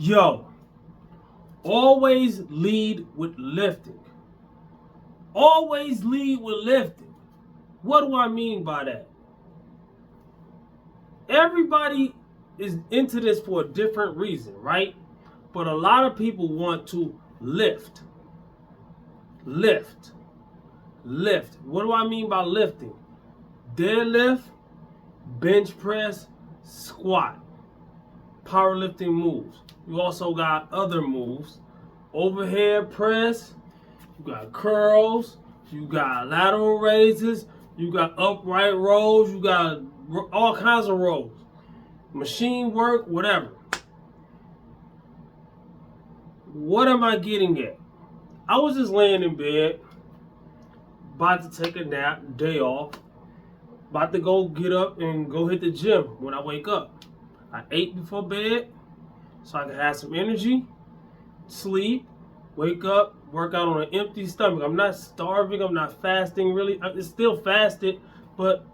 Yo, always lead with lifting. Always lead with lifting. What do I mean by that? Everybody is into this for a different reason, right? But a lot of people want to lift. Lift. Lift. What do I mean by lifting? Deadlift, bench press, squat. Powerlifting moves. You also got other moves. Overhead press. You got curls. You got lateral raises. You got upright rows. You got all kinds of rows. Machine work, whatever. What am I getting at? I was just laying in bed, about to take a nap, day off, about to go get up and go hit the gym when I wake up. I ate before bed so I can have some energy, sleep, wake up, work out on an empty stomach. I'm not starving, I'm not fasting really. It's still fasted, but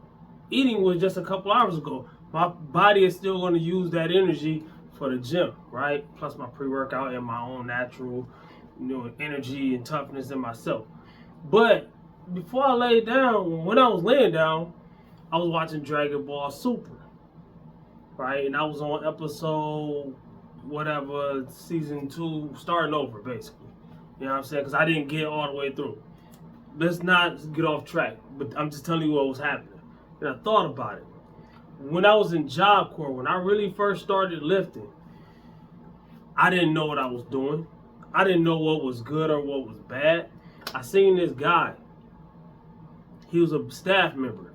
eating was just a couple hours ago. My body is still going to use that energy for the gym, right? Plus my pre-workout and my own natural, energy and toughness in myself. But before I laid down, when I was laying down, I was watching Dragon Ball Super, right? And I was on episode whatever, season 2, starting over basically. You know what I'm saying? Because I didn't get all the way through. Let's not get off track, but I'm just telling you what was happening. And I thought about it. When I was in Job Corps, when I really first started lifting, I didn't know what I was doing. I didn't know what was good or what was bad. I seen this guy. He was a staff member.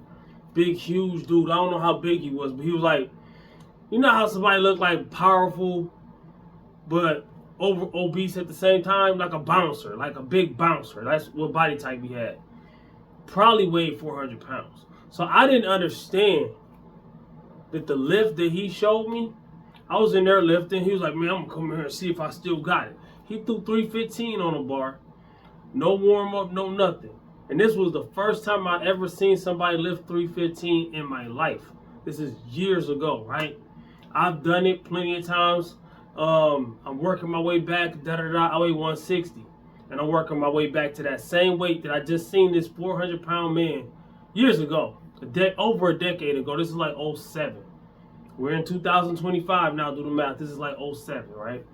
Big, huge dude. I don't know how big he was, but he was like, you know how somebody look like powerful, but obese at the same time? Like a bouncer, like a big bouncer. That's what body type he had. Probably weighed 400 pounds. So I didn't understand that the lift that he showed me, I was in there lifting. He was like, man, I'm going to come here and see if I still got it. He threw 315 on a bar. No warm up, no nothing. And this was the first time I ever seen somebody lift 315 in my life. This is years ago, right? I've done it plenty of times. I'm working my way back, I weigh 160. And I'm working my way back to that same weight that I just seen this 400-pound man years ago. Over a decade ago. This is like 07. We're in 2025 now, do the math. This is like 07, right?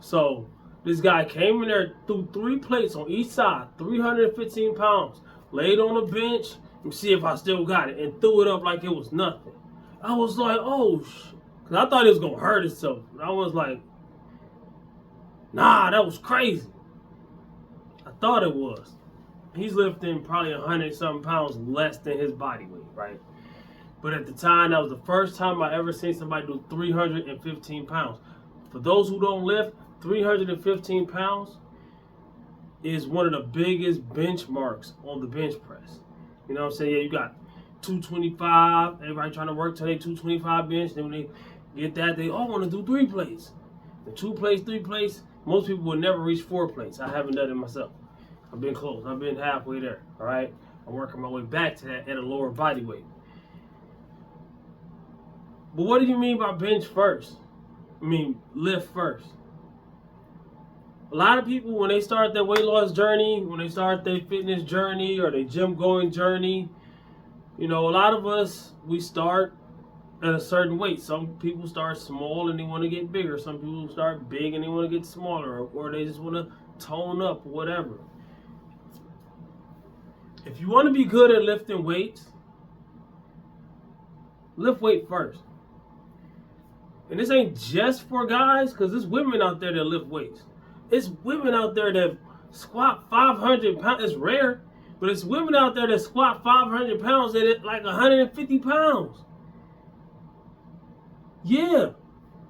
So this guy came in there, threw 3 plates on each side, 315 pounds, laid on the bench, and see if I still got it, and threw it up like it was nothing. I was like, oh, because I thought it was going to hurt itself. I was like, nah, that was crazy. I thought it was. He's lifting probably 100-something pounds less than his body weight, right? But at the time, that was the first time I ever seen somebody do 315 pounds. For those who don't lift, 315 pounds is one of the biggest benchmarks on the bench press. You know what I'm saying? Yeah, you got 225. Everybody trying to work till they 225 bench. Then when they get that, they all want to do 3 plates. The 2 plates, 3 plates, most people will never reach 4 plates. I haven't done it myself. I've been close. I've been halfway there, all right? I'm working my way back to that at a lower body weight. But what do you mean by bench first? Lift first. A lot of people, when they start their weight loss journey, when they start their fitness journey or their gym going journey, a lot of us, we start at a certain weight. Some people start small and they want to get bigger. Some people start big and they want to get smaller, or they just want to tone up, or whatever. If you want to be good at lifting weights, lift weight first. And this ain't just for guys, because there's women out there that lift weights. It's women out there that squat 500 pounds. It's rare, but it's women out there that squat 500 pounds at like 150 pounds. Yeah.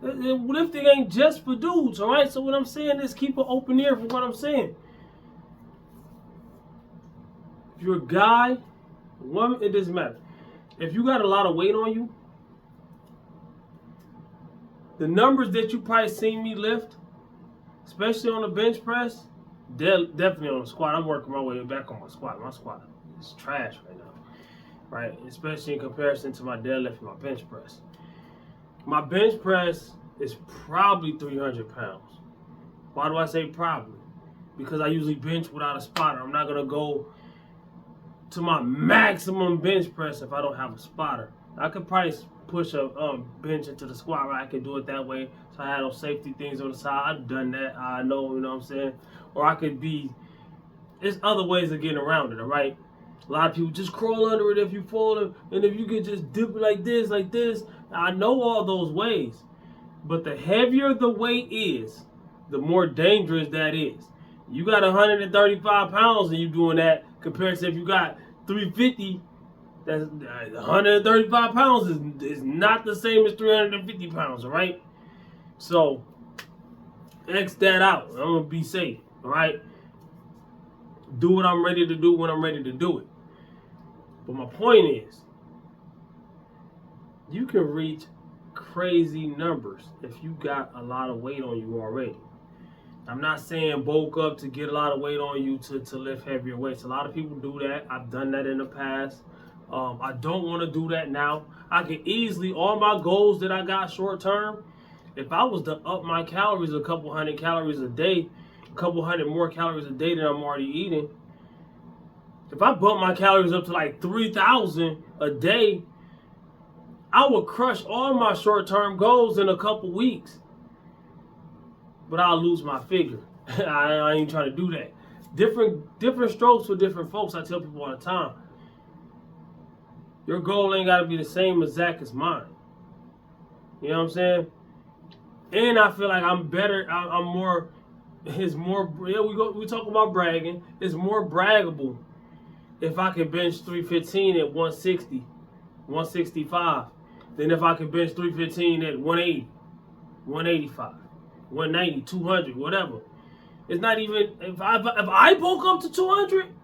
Lifting ain't just for dudes, all right? So what I'm saying is keep an open ear for what I'm saying. If you're a guy, woman, it doesn't matter. If you got a lot of weight on you, the numbers that you probably seen me lift, especially on the bench press, definitely on the squat. I'm working my way back on my squat. My squat is trash right now, right? Especially in comparison to my deadlift and my bench press. My bench press is probably 300 pounds. Why do I say probably? Because I usually bench without a spotter. I'm not going to go to my maximum bench press if I don't have a spotter. I could probably push a bench into the squat rack. I could do it that way. So I had those safety things on the side. I've done that. I know, you know what I'm saying? Or I could be, there's other ways of getting around it, all right? A lot of people just crawl under it if you fall, and if you can just dip it like this. I know all those ways. But the heavier the weight is, the more dangerous that is. You got 135 pounds and you doing that compared to if you got 350, that's 135 pounds is not the same as 350 pounds, all right? So, X that out. I'm going to be safe, all right? Do what I'm ready to do when I'm ready to do it. But my point is, you can reach crazy numbers if you got a lot of weight on you already. I'm not saying bulk up to get a lot of weight on you to lift heavier weights. A lot of people do that. I've done that in the past. I don't want to do that now. I can easily, all my goals that I got short term, if I was to up my calories a couple hundred calories a day, a couple hundred more calories a day than I'm already eating, if I bump my calories up to like 3,000 a day, I would crush all my short-term goals in a couple weeks. But I'll lose my figure. I ain't trying to do that. Different strokes for different folks. I tell people all the time. Your goal ain't got to be the same exact as mine. You know what I'm saying? And I feel like I'm better. I'm more. It's more. Yeah, we talk about bragging. It's more braggable if I can bench 315 at 160, 165, than if I can bench 315 at 180, 185, 190, 200, whatever. It's not even, if I bulk up to 200,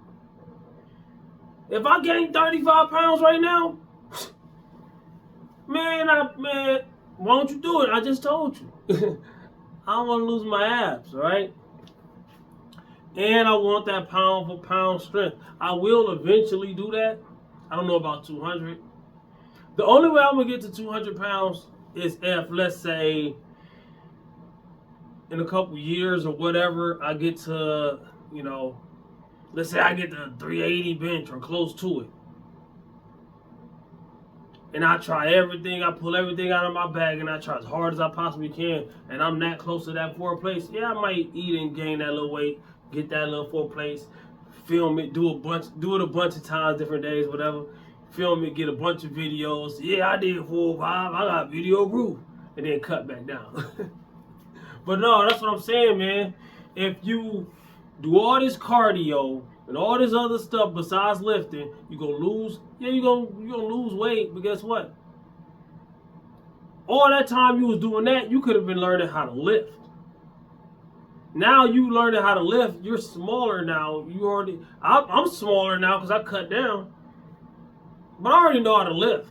if I gain 35 pounds right now, man, why don't you do it? I just told you. I don't want to lose my abs, all right? And I want that pound for pound strength. I will eventually do that. I don't know about 200. The only way I'm going to get to 200 pounds is if, let's say, in a couple years or whatever, I get to, you know, let's say I get to 380 bench or close to it. And I try everything, I pull everything out of my bag, and I try as hard as I possibly can, and I'm that close to that fourth place. Yeah, I might eat and gain that little weight, get that little fourth place, film it, do it a bunch of times, different days, whatever. Film it, get a bunch of videos. Yeah, I did 4 or 5. I got video proof, and then cut back down. But no, that's what I'm saying, man. If you do all this cardio and all this other stuff besides lifting, you're gonna lose. Yeah, you're gonna lose weight. But guess what? All that time you was doing that, you could have been learning how to lift. Now you learning how to lift. You're smaller now. I'm smaller now because I cut down. But I already know how to lift.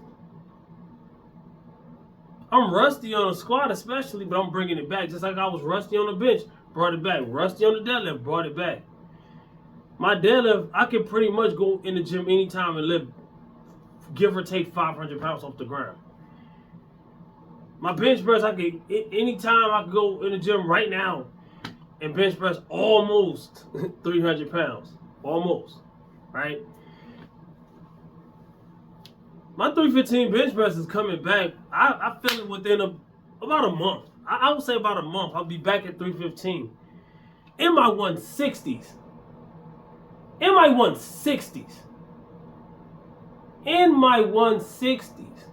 I'm rusty on a squat especially, but I'm bringing it back. Just like I was rusty on the bench, brought it back. Rusty on the deadlift, brought it back. My deadlift, I can pretty much go in the gym anytime and lift, give or take 500 pounds off the ground. My bench press, anytime I can go in the gym right now and bench press almost 300 pounds. Almost, right? My 315 bench press is coming back. I feel it within about a month. I would say about a month. I'll be back at 315. In my 160s. In my 160s. In my 160s.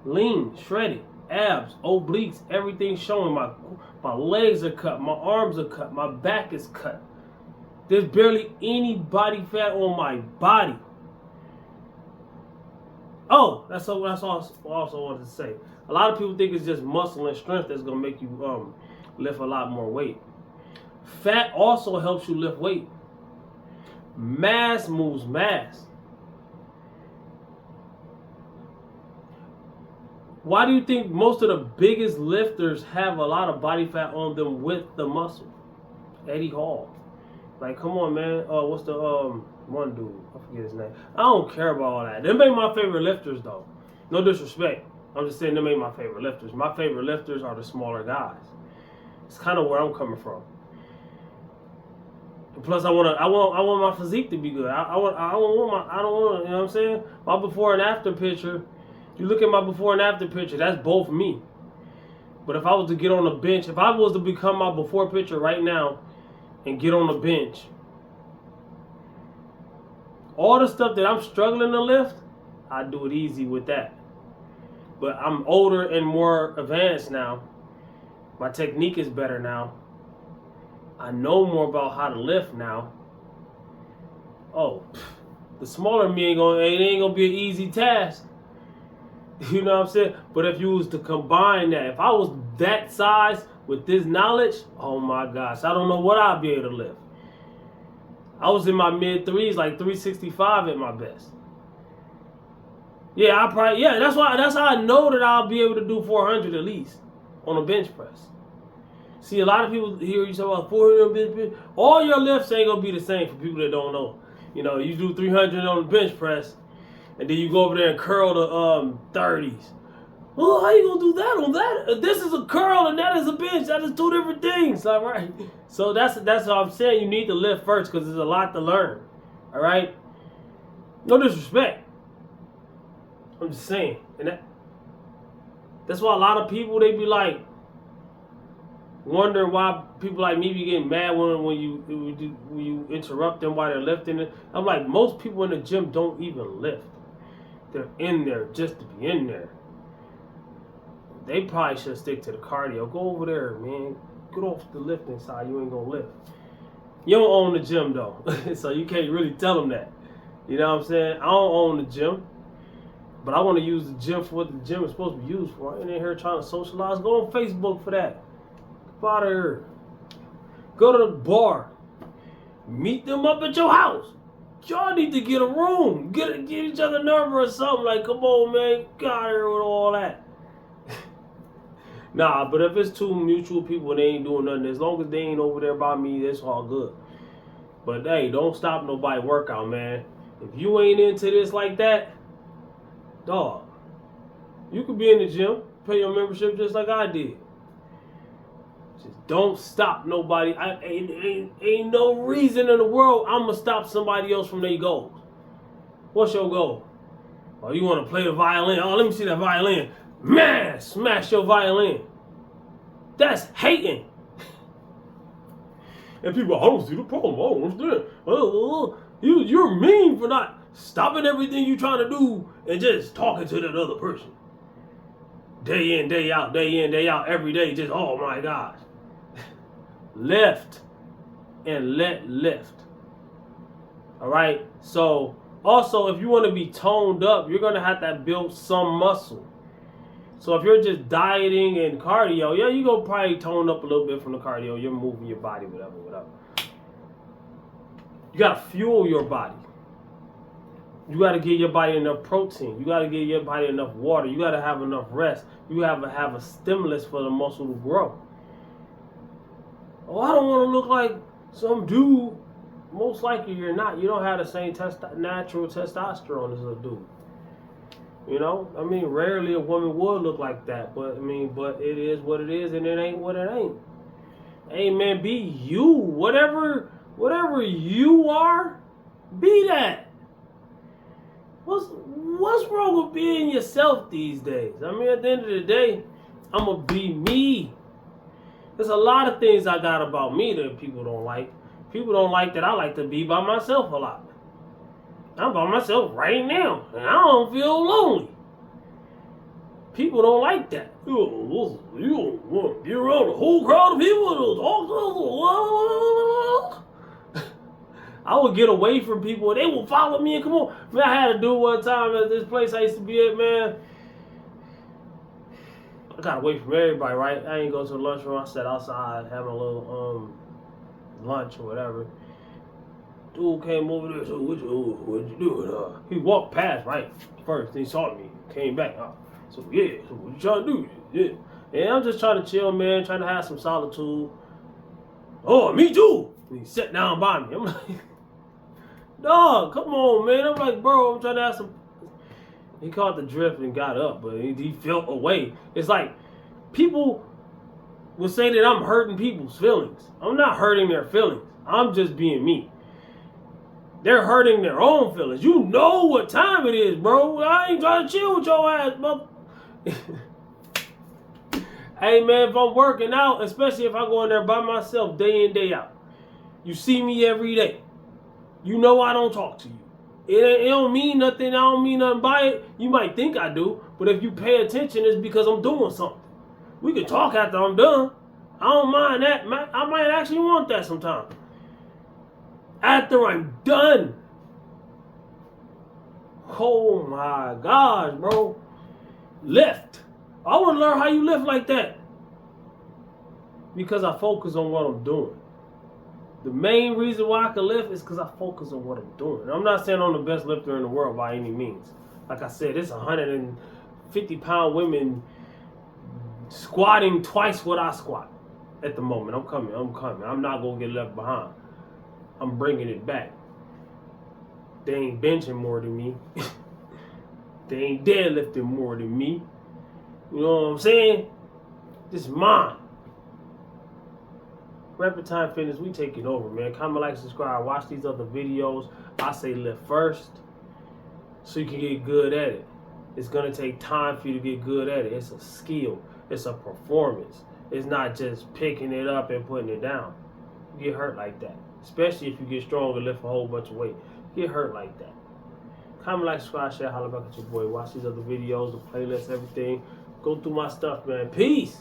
Lean, shredded, abs, obliques, everything showing. My legs are cut. My arms are cut. My back is cut. There's barely any body fat on my body. Oh, that's all I also wanted to say. A lot of people think it's just muscle and strength that's going to make you lift a lot more weight. Fat also helps you lift weight. Mass moves mass. Why do you think most of the biggest lifters have a lot of body fat on them with the muscle? Eddie Hall. Like, come on, man. What's the One dude, I forget his name. I don't care about all that. Them ain't my favorite lifters though. No disrespect. I'm just saying them ain't my favorite lifters. My favorite lifters are the smaller guys. It's kind of where I'm coming from. And plus, I want my physique to be good. I don't want, you know what I'm saying? My before and after picture. You look at my before and after picture. That's both me. But if I was to get on the bench, if I was to become my before picture right now and get on the bench, all the stuff that I'm struggling to lift, I do it easy with that. But I'm older and more advanced now. My technique is better now. I know more about how to lift now. Oh, the smaller me ain't gonna be an easy task. You know what I'm saying? But if you was to combine that, if I was that size with this knowledge, oh my gosh, I don't know what I'd be able to lift. I was in my mid threes, like 365 at my best. Yeah, that's how I know that I'll be able to do 400 at least on a bench press. See, a lot of people hear you talk about 400 bench press. All your lifts ain't gonna be the same for people that don't know. You know, you do 300 on the bench press, and then you go over there and curl the 30s. Well, how you gonna do that on that? This is a curl and that is a bench. That is two different things, all right? So that's what I'm saying. You need to lift first because there's a lot to learn, all right? No disrespect. I'm just saying, and that's why a lot of people, they be like wondering why people like me be getting mad when you interrupt them while they're lifting. I'm like, most people in the gym don't even lift. They're in there just to be in there. They probably should stick to the cardio. Go over there, man. Get off the lifting side. You ain't gonna lift. You don't own the gym though, so you can't really tell them that. You know what I'm saying? I don't own the gym, but I want to use the gym for what the gym is supposed to be used for. I ain't in here trying to socialize. Go on Facebook for that. Get out of here. Go to the bar. Meet them up at your house. Y'all need to get a room. Get each other a number or something. Like, come on, man. Get out of here with all that. Nah, but if it's two mutual people and they ain't doing nothing, as long as they ain't over there by me, that's all good. But hey, don't stop nobody workout, man. If you ain't into this like that, dog, you could be in the gym, pay your membership just like I did. Just don't stop nobody. Ain't no reason in the world I'm gonna stop somebody else from their goals. What's your goal? Oh, you want to play the violin? Oh, let me see that violin. Man, smash your violin. That's hating. And people, I don't see the problem. I don't understand. You're mean for not stopping everything you're trying to do and just talking to that other person. Day in, day out, every day. Just, oh my gosh. Lift and let lift. All right? So, also, if you want to be toned up, you're going to have to build some muscle. So if you're just dieting and cardio, yeah, you're going to probably tone up a little bit from the cardio. You're moving your body, whatever. You got to fuel your body. You got to give your body enough protein. You got to give your body enough water. You got to have enough rest. You have to have a stimulus for the muscle to grow. Oh, I don't want to look like some dude. Most likely you're not. You don't have the same natural testosterone as a dude. You know, I mean, rarely a woman would look like that, but it is what it is, and it ain't what it ain't. Hey, man, be you. Whatever you are, be that. What's wrong with being yourself these days? I mean, at the end of the day, I'm gonna be me. There's a lot of things I got about me that people don't like. People don't like that I like to be by myself a lot. I'm by myself right now, and I don't feel lonely. People don't like that. You don't want to be around a whole crowd of people and talk to them. I would get away from people, and they will follow me and come on. Man, I had to do one time at this place I used to be at, man. I got away from everybody, right? I ain't go to the lunchroom. I sat outside having a little lunch or whatever. Dude came over there, so what you doing? He walked past, right? First, he saw me, came back. So yeah, so what you trying to do? Yeah. And I'm just trying to chill, man, trying to have some solitude. Oh, me too. And he sat down by me. I'm like, Dog, come on, man. I'm like, bro, I'm trying to have some. He caught the drift and got up, but he felt away. It's like people will say that I'm hurting people's feelings. I'm not hurting their feelings. I'm just being me. They're hurting their own feelings. You know what time it is, bro. I ain't trying to chill with your ass, mother. Hey, man, if I'm working out, especially if I go in there by myself day in, day out, you see me every day. You know I don't talk to you. It don't mean nothing. I don't mean nothing by it. You might think I do, but if you pay attention, it's because I'm doing something. We can talk after I'm done. I don't mind that. I might actually want that sometime. After I'm done. Oh my gosh, bro. Lift. I want to learn how you lift like that. Because I focus on what I'm doing. The main reason why I can lift is because I focus on what I'm doing. And I'm not saying I'm the best lifter in the world by any means. Like I said, it's 150-pound women squatting twice what I squat at the moment. I'm coming. I'm not going to get left behind. I'm bringing it back. They ain't benching more than me. They ain't deadlifting more than me. You know what I'm saying? This is mine. Rapid Time Fitness, we taking over, man. Comment, like, subscribe. Watch these other videos. I say lift first so you can get good at it. It's going to take time for you to get good at it. It's a skill. It's a performance. It's not just picking it up and putting it down. You get hurt like that. Especially if you get strong and lift a whole bunch of weight. You get hurt like that. Comment, like, subscribe, share, holler back at your boy. Watch these other videos, the playlists, everything. Go through my stuff, man. Peace.